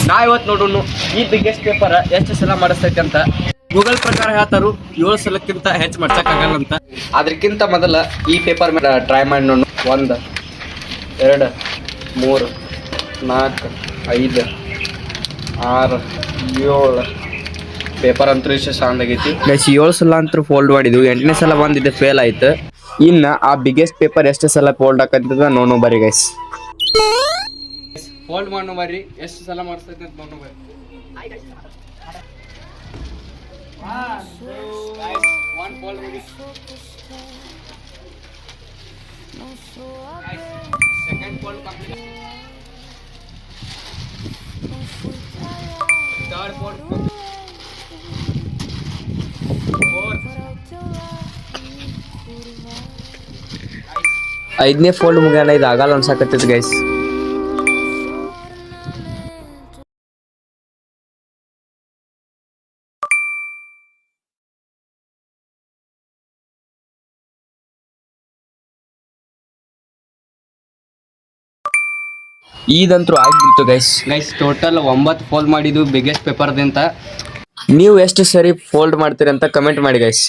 ನಾ ಇವತ್ತು ನೋಡೋಣ ಈ ಬಿಗ್ಗೆಸ್ಟ್ ಪೇಪರ್ ಎಷ್ಟು ಸಲ ಮಾಡಿಸ್ತೈತೆ ಅಂತ. ಗೂಗಲ್ ಪ್ರಕಾರ ಹೇಳ್ತಾರು 7 ಸಲಕ್ಕಿಂತ ಹೆಚ್ಚು ಮಾಡ್ಸಕ್ಕಾಗಲ್ಲ ಅಂತ. ಅದಕ್ಕಿಂತ ಮೊದಲ ಈ ಪೇಪರ್ ಮೇಲೆ ಟ್ರೈ ಮಾಡಿ ನೋಡು. 1 2 3 4 5 6 7 ಪೇಪರ್ ಅಂತೂ ಇಷ್ಟು ಸಾಂದ್ ಆಗೈತಿ ಗೈಸ್. 7 ಸಲ ಅಂತೂ ಫೋಲ್ಡ್ ಮಾಡಿದ್ವು. 8ನೇ ಸಲ ಬಂದಿದೆ ಫೇಲ್ ಆಯ್ತು. ಇನ್ನ ಆ ಬಿಗ್ಗೆಸ್ಟ್ ಪೇಪರ್ ಎಷ್ಟು ಸಲ ಫೋಲ್ಡ್ ಆಕಂತದ ನೋಡೋ ಬರ್ರಿ ಗೈಸ್. ಫೋಲ್ಡ್ ಮಾಡೋ ಬರ್ರಿ ಎಷ್ಟು ಸಲ ಮಾಡಿಸ್ತೈತೆ ಅಂತ ನೋಡೋ ಬರ್ರಿ. One fold maybe. Second fold complete. Third fold. Fourth. 5ನೇ ಫೋಲ್ಡ್ ಮುಗಿಯಲ್ಲ. ಇದು ಆಗಲ್ಲ ಅನ್ಸಕತ್ತೈತಿ ಗೈಸ್. ಇದಂತೂ ಆಗ್ಬಿಡ್ತು ಗೈಸ್. ಟೋಟಲ್ 9 ಫೋಲ್ಡ್ ಮಾಡಿದ್ದು ಬಿಗ್ಗೆಸ್ಟ್ ಪೇಪರ್ದಂತ. ನೀವು ಎಷ್ಟು ಸರಿ ಫೋಲ್ಡ್ ಮಾಡ್ತೀರಿ ಅಂತ ಕಮೆಂಟ್ ಮಾಡಿ ಗೈಸ್.